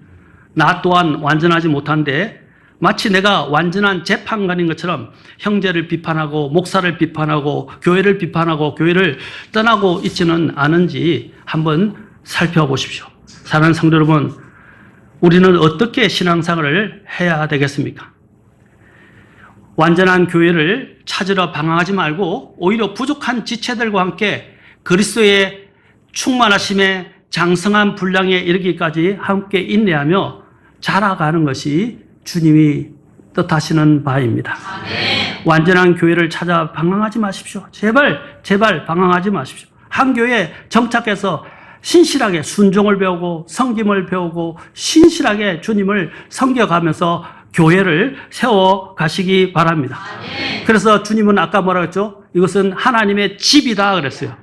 나 또한 완전하지 못한데 마치 내가 완전한 재판관인 것처럼 형제를 비판하고 목사를 비판하고 교회를 비판하고 교회를 떠나고 있지는 않은지 한번 살펴보십시오. 사랑하는 성도 여러분, 우리는 어떻게 신앙생활을 해야 되겠습니까? 완전한 교회를 찾으러 방황하지 말고 오히려 부족한 지체들과 함께 그리스도의 충만하심에 장성한 분량에 이르기까지 함께 인내하며 자라가는 것이 주님이 뜻하시는 바입니다. 아멘. 완전한 교회를 찾아 방황하지 마십시오. 제발 방황하지 마십시오. 한 교회에 정착해서 신실하게 순종을 배우고 섬김을 배우고 신실하게 주님을 섬겨가면서 교회를 세워 가시기 바랍니다. 그래서 주님은 아까 뭐라고 했죠? 이것은 하나님의 집이다 그랬어요.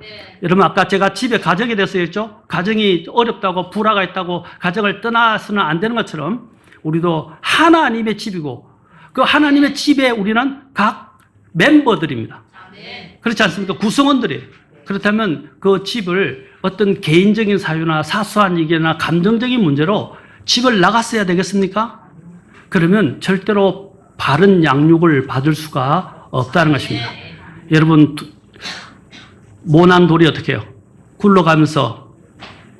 여러분 아까 제가 집에 가정에 대해서 했죠? 가정이 어렵다고 불화가 있다고 가정을 떠나서는 안 되는 것처럼 우리도 하나님의 집이고 그 하나님의 집에 우리는 각 멤버들입니다. 그렇지 않습니까? 구성원들이에요. 그렇다면 그 집을 어떤 개인적인 사유나 사소한 얘기나 감정적인 문제로 집을 나갔어야 되겠습니까? 그러면 절대로 바른 양육을 받을 수가 없다는 것입니다. 여러분, 모난 돌이 어떻게 해요? 굴러가면서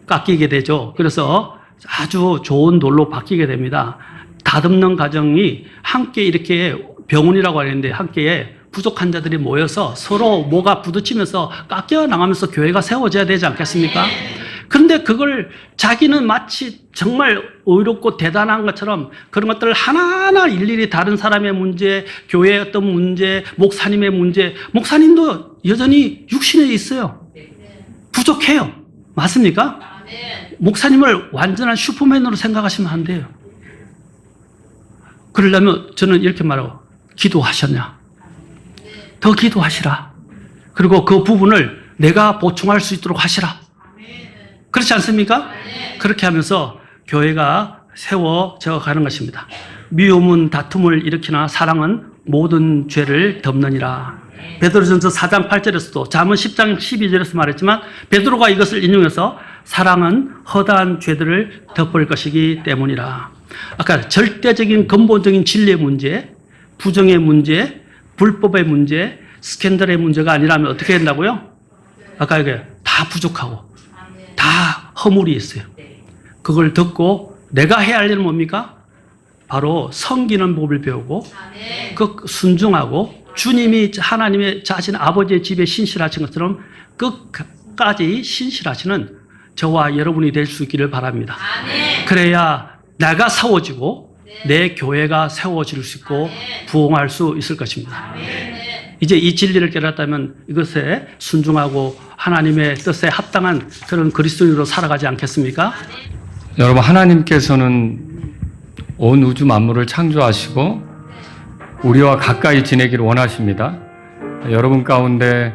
깎이게 되죠. 그래서 아주 좋은 돌로 바뀌게 됩니다. 다듬는 과정이 함께 이렇게 병원이라고 하는데 함께 부족한 자들이 모여서 서로 뭐가 부딪히면서 깎여 나가면서 교회가 세워져야 되지 않겠습니까? 그런데 그걸 자기는 마치 정말 의롭고 대단한 것처럼 그런 것들을 하나하나 일일이 다른 사람의 문제, 교회의 어떤 문제, 목사님의 문제, 목사님도 여전히 육신에 있어요. 부족해요. 맞습니까? 목사님을 완전한 슈퍼맨으로 생각하시면 안 돼요. 그러려면 저는 이렇게 말하고 기도하셨냐? 더 기도하시라. 그리고 그 부분을 내가 보충할 수 있도록 하시라. 그렇지 않습니까? 그렇게 하면서 교회가 세워져 가는 것입니다. 미움은 다툼을 일으키나 사랑은 모든 죄를 덮느니라. 베드로전서 4장 8절에서도 잠언 10장 12절에서 말했지만 베드로가 이것을 인용해서 사랑은 허다한 죄들을 덮을 것이기 때문이라. 아까 절대적인 근본적인 진리의 문제, 부정의 문제, 불법의 문제, 스캔들의 문제가 아니라면 어떻게 된다고요? 아까 이게 다 부족하고 다 허물이 있어요. 그걸 듣고 내가 해야 할 일은 뭡니까? 바로 섬기는 법을 배우고 그 순종하고 주님이 하나님의 자신 아버지의 집에 신실하신 것처럼 끝까지 신실하시는 저와 여러분이 될 수 있기를 바랍니다. 그래야 내가 세워지고 내 교회가 세워질 수 있고 부흥할 수 있을 것입니다. 이제 이 진리를 깨닫다면 이것에 순종하고 하나님의 뜻에 합당한 그런 그리스도인으로 살아가지 않겠습니까? 여러분, 하나님께서는 온 우주 만물을 창조하시고 우리와 가까이 지내기를 원하십니다. 여러분 가운데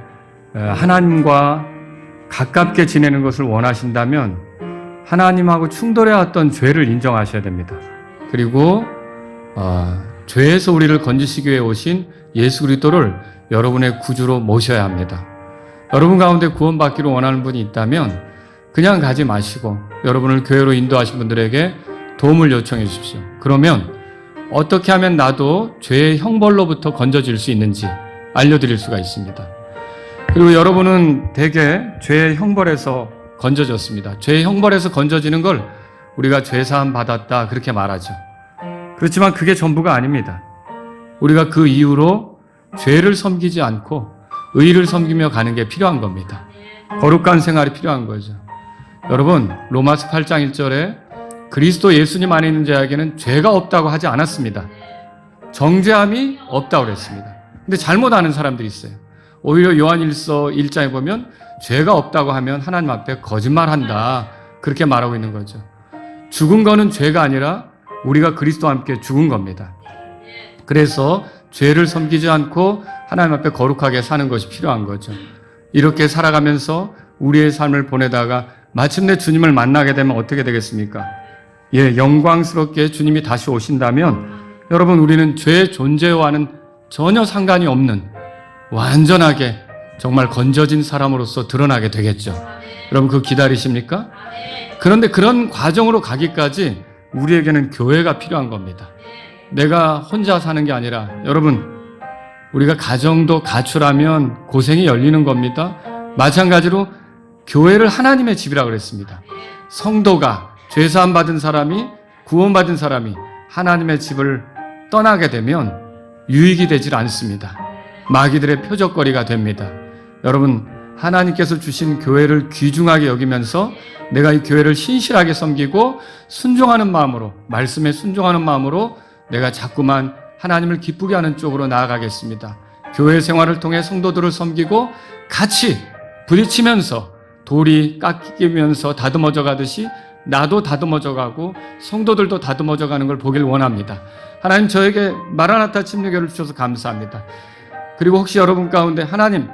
하나님과 가깝게 지내는 것을 원하신다면 하나님하고 충돌해왔던 죄를 인정하셔야 됩니다. 그리고 죄에서 우리를 건지시기 위해 오신 예수 그리스도를 여러분의 구주로 모셔야 합니다. 여러분 가운데 구원받기를 원하는 분이 있다면 그냥 가지 마시고 여러분을 교회로 인도하신 분들에게 도움을 요청해 주십시오. 그러면 어떻게 하면 나도 죄의 형벌로부터 건져질 수 있는지 알려드릴 수가 있습니다. 그리고 여러분은 대개 죄의 형벌에서 건져졌습니다. 죄의 형벌에서 건져지는 걸 우리가 죄사함 받았다 그렇게 말하죠. 그렇지만 그게 전부가 아닙니다. 우리가 그 이후로 죄를 섬기지 않고 의를 섬기며 가는 게 필요한 겁니다. 거룩한 생활이 필요한 거죠. 여러분, 로마서 8장 1절에 그리스도 예수님 안에 있는 자에게는 죄가 없다고 하지 않았습니다. 정죄함이 없다고 그랬습니다. 근데 잘못 아는 사람들이 있어요. 오히려 요한일서 1장에 보면 죄가 없다고 하면 하나님 앞에 거짓말한다 그렇게 말하고 있는 거죠. 죽은 거는 죄가 아니라 우리가 그리스도와 함께 죽은 겁니다. 그래서 죄를 섬기지 않고 하나님 앞에 거룩하게 사는 것이 필요한 거죠. 이렇게 살아가면서 우리의 삶을 보내다가 마침내 주님을 만나게 되면 어떻게 되겠습니까? 영광스럽게 주님이 다시 오신다면 여러분, 우리는 죄의 존재와는 전혀 상관이 없는 완전하게 정말 건져진 사람으로서 드러나게 되겠죠. 여러분, 그거 기다리십니까? 그런데 그런 과정으로 가기까지 우리에게는 교회가 필요한 겁니다. 내가 혼자 사는 게 아니라 여러분, 우리가 가정도 가출하면 고생이 열리는 겁니다. 마찬가지로 교회를 하나님의 집이라고 그랬습니다. 성도가, 죄사함 받은 사람이, 구원받은 사람이 하나님의 집을 떠나게 되면 유익이 되질 않습니다. 마귀들의 표적거리가 됩니다. 여러분, 하나님께서 주신 교회를 귀중하게 여기면서 내가 이 교회를 신실하게 섬기고 순종하는 마음으로, 말씀에 순종하는 마음으로 내가 자꾸만 하나님을 기쁘게 하는 쪽으로 나아가겠습니다. 교회 생활을 통해 성도들을 섬기고 같이 부딪히면서 돌이 깎이면서 다듬어져 가듯이 나도 다듬어져 가고 성도들도 다듬어져 가는 걸 보길 원합니다. 하나님 저에게 마라나타 침례교를 주셔서 감사합니다. 그리고 혹시 여러분 가운데 하나님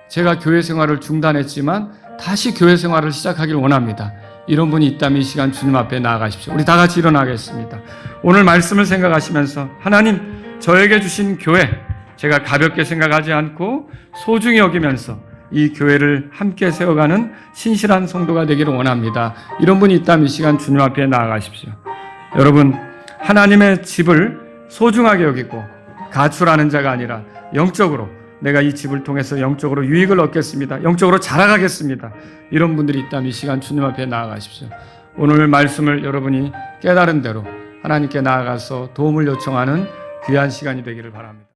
제가 교회 생활을 중단했지만 다시 교회 생활을 시작하길 원합니다. 이런 분이 있다면 이 시간 주님 앞에 나아가십시오. 우리 다 같이 일어나겠습니다. 오늘 말씀을 생각하시면서 하나님 저에게 주신 교회 제가 가볍게 생각하지 않고 소중히 여기면서 이 교회를 함께 세워가는 신실한 성도가 되기를 원합니다. 이런 분이 있다면 이 시간 주님 앞에 나아가십시오. 여러분 하나님의 집을 소중하게 여기고 가출하는 자가 아니라 영적으로 내가 이 집을 통해서 영적으로 유익을 얻겠습니다. 영적으로 자라가겠습니다. 이런 분들이 있다면 이 시간 주님 앞에 나아가십시오. 오늘 말씀을 여러분이 깨달은 대로 하나님께 나아가서 도움을 요청하는 귀한 시간이 되기를 바랍니다.